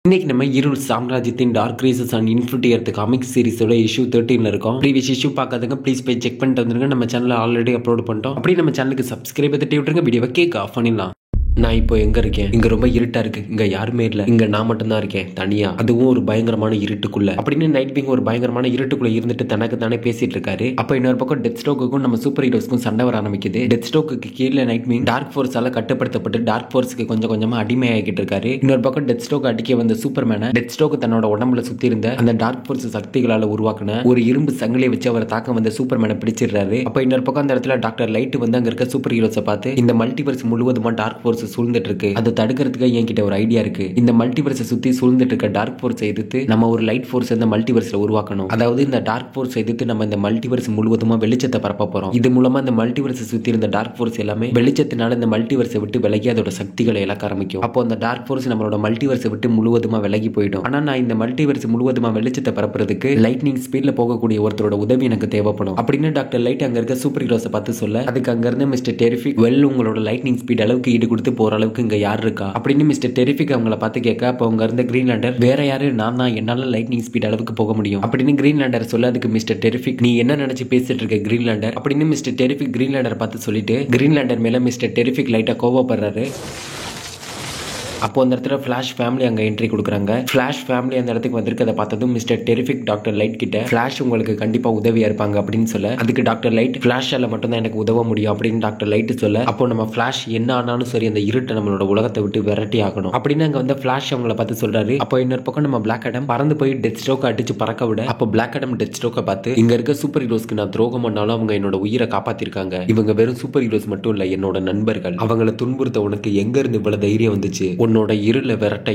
இன்னைக்கு நம்ம இருள் சாம்ராஜ்யத்தின் dark races and infinity earth comic சீரிஸோட இஷ்யூ 13 இருக்கோம். ப்ரீவியஸ் இஷ்யூ பார்க்காதங்க ப்ளீஸ் போய் செக் பண்ணிட்டு வந்துருங்க. நம்ம சேனல்ல ஆல்ரெடி அப்லோட் பண்ணிட்டோம். அப்படி நம்ம சேனலுக்கு சப்ஸ்கிரைப் தட்டி விட்டுருங்க. வீடியோவை கேட்க ஆஃப் பண்ணிடலாம். நான் இப்போ எங்க இருக்கேன்? இங்க ரொம்ப இருட்டா இருக்கு. இங்க யாருமே இல்ல. இங்க நான் மட்டும் தான் இருக்கேன் தனியா, அதுவும் ஒரு பயங்கரமான இருட்டுக்குள்ள. அப்படின்னு நைட் விங் ஒரு பயங்கரமான இருட்டுக்குள்ள இருந்துட்டு தனக்கு தானே பேசிட்டு இருக்காரு. அப்ப இன்னொரு பக்கம் டெத் ஸ்டோக்குக்கும் நம்ம சூப்பர் ஹீரோஸ்க்கும் சண்டை வர ஆரம்பிக்குது. டெத் ஸ்டோக்கு கீழே நைட் விங் டார்க் ஃபோர்ஸால கட்டுப்படுத்தப்பட்டு டார்க் ஃபோர்ஸ்க்கு கொஞ்சம் கொஞ்சமா அடிமையாகிட்டு இருக்காரு. இன்னொரு பக்கம் டெத் ஸ்டோக் அடிக்க வந்த சூப்பர்மேனை டெத் ஸ்டோக் தன்னோட உடம்புல சுத்தி இருந்த அந்த டார்க் ஃபோர்ஸ் சக்திகளால உருவாக்குன ஒரு இரும்பு சங்கிலியை வச்சு அவர் தாக்க வந்த சூப்பர்மேனை பிடிச்சிடுறாரு. அப்ப இன்னொரு பக்கம் அந்த இடத்துல டாக்டர் லைட் வந்து அங்க இருக்க சூப்பர் ஹீரோஸை பார்த்து இந்த மல்டிவர்ஸ் முழுவதுமா டார்க் ஃபோர்ஸ் சூழ்ந்துட்டு இருக்கு, அதை தடுக்கிறதுக்கு என்கிட்ட ஒரு ஐடியா இருக்கு. இந்த மல்டிவர்ஸை சுத்தி சூழ்ந்துட்டு இருக்க டார்க் ஃபோர்ஸை எதிர்த்து நம்ம ஒரு லைட் ஃபோர்ஸ் இந்த மல்டிவர்ஸ்ல உருவாக்கணும். அதாவது இந்த டார்க் ஃபோர்ஸ் எதிர்த்து நம்ம இந்த மல்டிவர்ஸ் முழுவதுமா வெளிச்சத்தை பரப்ப போறோம். இது மூலமா இந்த மல்டிவர்ஸ் சுத்தி இருந்த டார்க் ஃபோர்ஸ் எல்லாமே வெளிச்சத்தினால இந்த மல்டிவர்ஸை விட்டு விலகி அதோட சக்திகளை இழக்க ஆரம்பிக்கும். அப்போ அந்த டார்க் ஃபோர்ஸ் நம்மளோட மல்டிவர்ஸை விட்டு முழுவதுமா விலகி போயிடும். ஆனா நான் இந்த மல்டிவர்ஸ் முழுவதுமா வெளிச்சத்தை பரப்புறதுக்கு லைட்னிங் ஸ்பீட்ல போகக்கூடிய ஒருத்தரோட உதவி எனக்கு தேவைப்படும் அப்படின்னு டாக்டர் லைட் அங்க இருக்க சூப்பர் ஹீரோஸை பார்த்து சொல்ல, அதுக்கு அங்க இருந்து மிஸ்டர் டெரிஃபிக் உங்களோட லைட்னிங் ஸ்பீட் அளவுக்கு ஈடு கொடுத்து போற அளவுக்கு இங்க யார் இருக்கா அப்படின்னு மிஸ்டர் டெரிஃபிக் அவங்கள பார்த்து கேட்க, அப்போ அவங்க இருந்த கிரீன்லாண்டர் வேற யாரு, நான் தான், என்னால லைட்னிங் ஸ்பீட் அளவுக்கு போக முடியும் அப்படின்னு கிரீன்லாண்டர் சொல்ல, அதுக்கு மிஸ்டர் டெரிஃபிக் நீ என்ன நினைச்சு பேசிட்டு இருக்க கிரீன்லாண்டர் அப்படின்னு மிஸ்டர் டெரிஃபிக் கிரீன்லாண்டர் பார்த்து சொல்லிட்டு கிரீன்லாண்டர் மேல மிஸ்டர் டெரிஃபிக் லைட்டா கோவப்படுறாரு. அப்போ அந்த இடத்துல ஃபிளாஷ் ஃபேமிலி அங்கே என்ட்ரி கொடுக்குறாங்க. ஃபிளாஷ் ஃபேமிலி அந்த இடத்துக்கு வந்திருக்கதை பார்த்ததும் மிஸ்டர் டெரிஃபிக் டாக்டர் லைட் கிட்ட ஃபிளாஷ் உங்களுக்கு கண்டிப்பாக உதவியா இருப்பாங்க அப்படின்னு சொல்ல, அதுக்கு டாக்டர் லைட் ஃபிளாஷால மட்டும் தான் எனக்கு உதவ முடியும் அப்படின்னு டாக்டர் லைட் சொல்ல, அப்போ நம்ம ஃபிளாஷ் என்ன ஆனாலும் சரி அந்த இருட்டை நம்மளோட உலகத்தை விட்டு விரட்டி ஆகணும் அப்படின்னு அங்கே வந்து ஃபிளாஷ் அவங்கள பார்த்து சொல்றாரு. அப்போ இன்னொரு பக்கம் நம்ம பிளாக் அடம் பறந்து போய் டெத் ஸ்ட்ரோக் அடிச்சு பறக்க விட, அப்போ பிளாக் அடம் டெத் ஸ்ட்ரோக்கை பார்த்து இங்க இருக்க சூப்பர் ஹீரோஸ்க்கு நான் துரோகம் பண்ணாலும் அவங்க என்னோட உயிரை காப்பாத்திருக்காங்க. இவங்க வெறும் சூப்பர் ஹீரோஸ் மட்டும் இல்ல, என்னோட நண்பர்கள். அவங்களை துன்புறுத்த உனக்கு எங்க இருந்து இவ்வளவு தைரியம் வந்துச்சு? உன்னோட இருள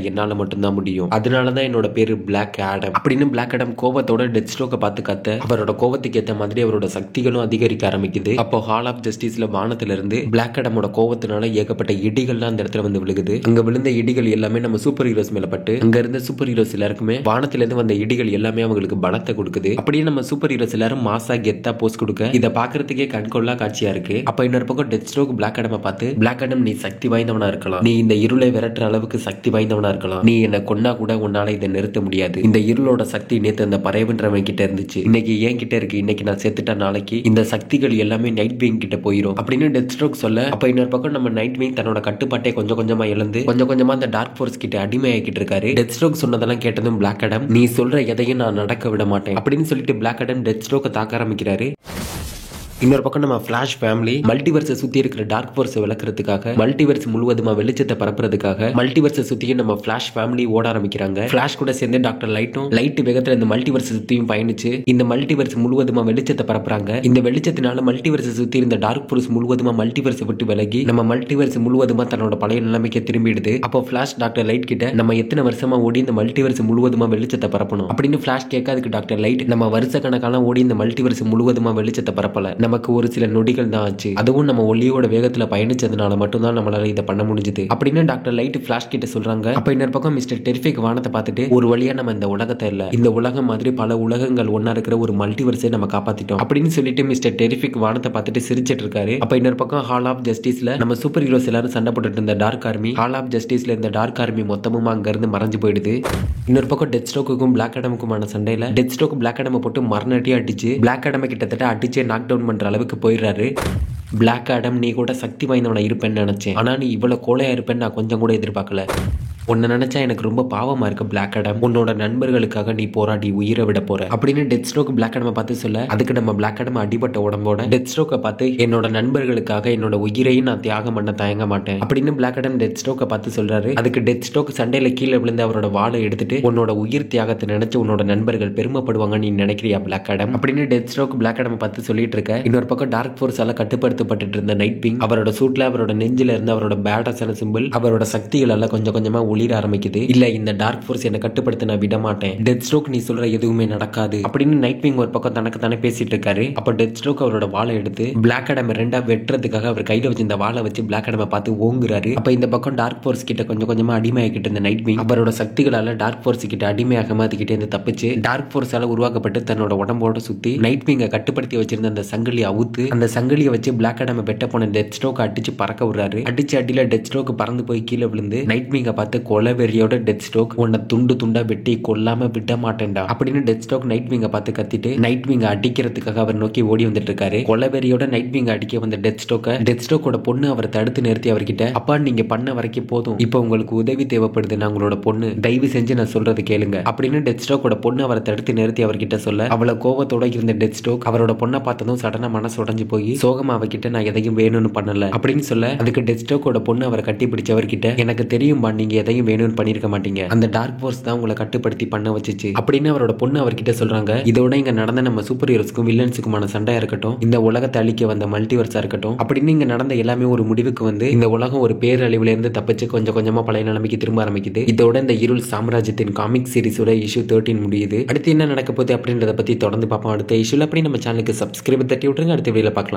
என்னால மட்டும்தான் முடியும். அதனாலதான் என்னோட பேரு பிளாக் ஆடம் அப்படின்னு பிளாக் ஆடம் கோவத்தோட டெத் ஸ்ட்ரோக்கை பார்த்து கத்த, அவரோட கோவத்துக்கு ஏற்ற மாதிரி அவரோட சக்திகளும் அதிகரிக்க ஆரம்பிக்குது. அப்போ ஹால் ஆஃப் ஜஸ்டிஸ்ல வானத்துல இருந்து பிளாக் ஆடமோட கோவத்தினால ஏகப்பட்ட இடிகள்லாம் அந்த இடத்துல வந்து விழுகுது. அங்க விழுந்த இடிகள் எல்லாமே நம்ம சூப்பர் ஹீரோஸ் மேல பட்டு அங்க இருந்த சூப்பர் ஹீரோஸ் எல்லாருக்குமே வானத்துல இருந்து வந்த இடிகள் எல்லாமே அவங்களுக்கு பலத்தை கொடுக்குது. அப்படியே நம்ம சூப்பர் ஹீரோஸ் எல்லாரும் மாசா கெத்தா போஸ் கொடுக்க இதை பாக்குறதுக்கே கண்கொள்ளா காட்சியா இருக்கு. அப்ப இன்னொரு பக்கம் டெத் ஸ்ட்ரோக் பிளாக் ஆடமை பார்த்து, பிளாக் ஆடம் நீ சக்தி வாய்ந்தவனா இருக்கலாம், நீ இந்த இருளை விரட்டுற அளவுக்கு சக்தி வாய்ந்தவனா இருக்கலாம், நீ என்ன கொன்னா கூட உன்னால இதை நிறுத்த முடியாது. இந்த இருளோட சக்தி நேத்து அந்த பறவைன்றவன் கிட்ட இருந்துச்சு, இன்னைக்கு ஏன் கிட்ட இருக்கு. இன்னைக்கு நான் செத்துட்டா நாளைக்கு இந்த சக்திகள் எல்லாமே நைட் விங் கிட்ட போயிடும் அப்படின்னு டெத் ஸ்ட்ரோக் சொல்ல, அப்ப இன்னொரு பக்கம் நம்ம நைட் விங் தன்னோட கட்டுப்பாட்டை கொஞ்சம் கொஞ்சமா இழந்து கொஞ்சம் கொஞ்சமா அந்த டார்க் ஃபோர்ஸ் கிட்ட அடிமையாக்கிட்டு இருக்காரு. டெத் ஸ்ட்ரோக் சொன்னதெல்லாம் கேட்டதும் பிளாக் ஆடம் நீ சொல்ற எதையும் நான் நடக்க விட மாட்டேன் அப்படின்னு சொல்லிட்டு பிளாக் ஆடம் டெத் ஸ்ட்ரோக்கை தாக்க ஆரம்பிக்கிறாரு. இன்னொரு பக்கம் நம்ம ஃபிளாஷ் ஃபேமிலி மல்டிவர்ஸை சுத்தி இருக்கிற டார்க் ஃபோர்ஸை விளக்குறதுக்காக, மல்டிவர்ஸ் முழுவதுமா வெளிச்சத்தை பரப்புறதுக்காக மல்டிவர்ஸை சுத்தியும் நம்ம ஃபிளாஷ் ஃபேமிலி ஓட ஆரம்பிக்கிறாங்க. ஃபிளாஷ் கூட சேர்ந்து டாக்டர் லைட்டும் லைட் வேகத்துல இந்த மல்டிவர்ஸை சுத்தியும் பயணிச்சு இந்த மல்டிவர்ஸ் முழுவதுமா வெளிச்சத்தை பரப்புறாங்க. இந்த வெளிச்சத்தினால மல்டிவர்ஸை சுத்தி இருந்த டார்க் ஃபோர்ஸ் முழுவதுமா மல்டிவர்ஸை விட்டு விலகி நம்ம மல்டிவர்ஸ் முழுவதுமா தன்னோட பழைய நிலைமைக்கு திரும்பிடுது. அப்போ ஃபிளாஷ் டாக்டர் லைட் கிட்ட நம்ம எத்தனை வருஷமா ஓடி இந்த மல்டிவர்ஸ் முழுவதுமா வெளிச்சத்தை பரப்பணும் அப்படின்னு ஃபிளாஷ் கேட்க, அதுக்கு டாக்டர் லைட் நம்ம வருஷ கணக்கான ஓடி இந்த மல்டிவர்ஸ் முழுவதுமா வெளிச்சத்தை பரப்பல, நமக்கு ஒரு சில நொடிகள் தான் ஆச்சு, அதுவும் நம்ம ஒளியோட வேகத்துல பயணிச்சதுனால மட்டும்தான் நம்மளால இதை பண்ண முடிஞ்சது அப்படின்னு டாக்டர் லைட் ஃபிளாஷ் கிட்ட சொல்றாங்க. அப்ப இன்னொரு பக்கம் மிஸ்டர் டெரிஃபிக் வானத்தை பார்த்துட்டு, ஒரு வழியா நம்ம இந்த உலகத்தை இல்ல, இந்த உலகம் மாதிரி பல உலகங்கள் ஒன்னா இருக்கிற ஒரு மல்டிவர்ஸை நம்ம காப்பாத்திட்டோம் அப்படின்னு சொல்லிட்டு மிஸ்டர் டெரிஃபிக் வானத்தை பார்த்துட்டு சிரிச்சிட்டு இருக்காரு. அப்ப இன்னொரு பக்கம் ஹால் ஆஃப் ஜஸ்டிஸ்ல நம்ம சூப்பர் ஹீரோஸ் எல்லாரும் சண்டை போட்டுட்டு இருந்த டார்க் ஆர்மி, ஹால் ஆஃப் ஜஸ்டிஸ்ல இந்த டார்க் ஆர்மி மொத்தமும் அங்க இருந்து மறைஞ்சு போயிடுது. இன்னொரு பக்கம் டெத் ஸ்ட்ரோக்குக்கும் பிளாக் ஆடமுக்குமான சண்டையில டெத் ஸ்ட்ரோக் பிளாக் ஆடமை போட்டு மரணட்டி அடிச்சு பிளாக் ஆடமை கிட்டத்தட்ட அடிச்சே நாக் டவுன் பண்ற அளவுக்கு போயிடுறாரு. பிளாக் ஆடம் நீ கூட சக்தி வாய்ந்தவனா இருப்பேன்னு நினைச்சேன், ஆனா நீ இவ்வளவு கோலையா இருப்பேன்னு நான் கொஞ்சம் கூட எதிர்பார்க்கல. உன்னை நினைச்சா எனக்கு ரொம்ப பாவமா இருக்கு பிளாக் ஆடம், உன்னோட நண்பர்களுக்காக நீ போராடி உயிரை விட போற அப்படின்னு டெத் ஸ்ட்ரோக் பிளாக் ஆடமை பார்த்து சொல்ல, அதுக்கு நம்ம பிளாக் ஆடம் அடிபட்ட உடம்போட டெத் ஸ்ட்ரோக்கை பார்த்து என்னோட நண்பர்களுக்காக என்னோட உயிரையும் நான் தியாகம் பண்ண தயங்க மாட்டேன் அப்படின்னு பிளாக் ஆடம் டெத் ஸ்ட்ரோக்கை பார்த்து சொல்றாரு. அதுக்கு டெத் ஸ்ட்ரோக் சண்டையில கீழே விழுந்து அவரோட வாளை எடுத்துட்டு, உன்னோட உயிர் தியாகத்தை நினைச்சு உன்னோட நண்பர்கள் பெருமைப்படுவாங்க நீ நினைக்கிறியா பிளாக் ஆடம் அப்படின்னு டெத் ஸ்ட்ரோக் பிளாக் ஆடமை பார்த்து சொல்லிட்டு இருக்க. இன்னொரு பக்கம் டார்க் ஃபோர்ஸால கட்டுப்படுத்தப்பட்டு இருந்த நைட் விங் அவரோட சூட்ல அவரோட நெஞ்சில இருந்து அவரோட பேடாஸான சிம்பிள் அவரோட சக்திகளால கொஞ்சம் கொஞ்சமா ஒளிர ஆரம்பிக்குது. இல்ல இந்த டார்க் ஃபோர்ஸ் என்ன கட்டுப்படுத்த நான் விட மாட்டேன், டெத் ஸ்ட்ரோக் நீ சொல்ற எதுவுமே நடக்காது அப்படின்னு நைட் விங் ஒரு பக்கம் தனக்கு தானே பேசிட்டு இருக்காரு. அப்ப டெத் ஸ்ட்ரோக் அவரோட வாளை எடுத்து பிளாக் ஆடம் ரெண்டா வெட்டுறதுக்காக அவர் கையில வச்சு இந்த வாளை வச்சு பிளாக் ஆடமை பார்த்து ஓங்குறாரு. அப்ப இந்த பக்கம் டார்க் ஃபோர்ஸ் கிட்ட கொஞ்சம் கொஞ்சமா அடிமையாகிட்டு இருந்த நைட் விங் அவரோட சக்திகளால டார்க் ஃபோர்ஸ் கிட்ட அடிமையாக அதுகிட்ட இருந்து தப்பிச்சு டார்க் ஃபோர்ஸால உருவாக்கப்பட்டு தன்னோட உடம்போட சுத்தி நைட் விங்கை கட்டுப்படுத்தி வச்சிருந்த அந்த சங்கிலியை அவுத்து அந்த சங்கிலியை வச்சு பிளாக் ஆடமை வெட்ட போன டெத் ஸ்ட்ரோக் அடிச்சு பறக்க விடுறாரு. அடிச்சு அடியில டெத் ஸ்ட்ரோக் பறந்து போய் கீழே விழுந்து நைட் விங்கை பார்த்து கொலவெறியோட டெத் ஸ்ட்ரோக் உன்னை துண்டு துண்டா வெட்டி கொல்லாம விட மாட்டேன்டா அப்படின்னு டெத் ஸ்ட்ரோக் நைட் விங்க பார்த்து கத்திட்டு நைட் விங்க அடிக்கிறதுக்காக அவர் நோக்கி ஓடி வந்துட்டு இருக்காரு. கொலவெறியோட நைட் விங்க அடிக்க வந்த டெத் ஸ்ட்ரோக்கோட பொண்ணு அவரை தடுத்து நிறுத்தி அவர்கிட்ட, அப்பா நீங்க பண்ண வரைக்கும் போதும், இப்போ உங்களுக்கு உதவி தேவைப்படுது, நான் உங்களோட பொண்ணு, தயவு செஞ்சு நான் சொல்றது கேளுங்க அப்படின்னு டெத் ஸ்ட்ரோக்கோட பொண்ணு அவரை தடுத்து நிறுத்தி அவர்கிட்ட சொல்ல, அவளை கோவத்தோட இருந்த டெத் ஸ்ட்ரோக் அவரோட பொண்ணை பார்த்ததும் சடனா மனசு உடைஞ்சு போய் சோகமா அவகிட்ட நான் எதையும் வேணும்னு பண்ணல அப்படின்னு சொல்ல, அதுக்கு டெத் ஸ்ட்ரோக்கோட பொண்ணு அவரை கட்டி பிடிச்சவர்கிட்ட, எனக்கு தெரியும்பா நீங்க எதையும் வேணும்னு பண்ணிருக்க மாட்டீங்க, அந்த டார்க் ஃபோர்ஸ் தான் உங்களை கட்டுப்படுத்தி பண்ண வச்சுச்சு அப்படின்னு அவரோட பொண்ணு அவர்கிட்ட சொல்றாங்க. இதோட இங்க நடந்த நம்ம சூப்பர் ஹீரோஸ்க்கும் வில்லன்ஸுக்குமான சண்டையா இருக்கட்டும், இந்த உலகத்தை அழிக்க வந்த மல்டிவர்ஸா இருக்கட்டும், அப்படின்னு இங்க நடந்த எல்லாமே ஒரு முடிவுக்கு வந்து இந்த உலகம் ஒரு பேரழிவுல இருந்து தப்பிச்சு கொஞ்சம் கொஞ்சமா பழைய நிலைமைக்கு திரும்ப ஆரம்பிக்குது. இதோட இந்த இருள் சாம்ராஜ்யத்தின் காமிக் சீரிஸோட இஷ்யூ 13 முடியுது. அடுத்து என்ன நடக்க போகுது அப்படின்றத பத்தி தொடர்ந்து பார்ப்போம் அடுத்த இஷ்யூல. அப்படி நம்ம சேனலுக்கு சப்ஸ்கிரைப் தட்டி விட்டுருங்க. அடுத்த வீடியோல பார்க்கலாம்.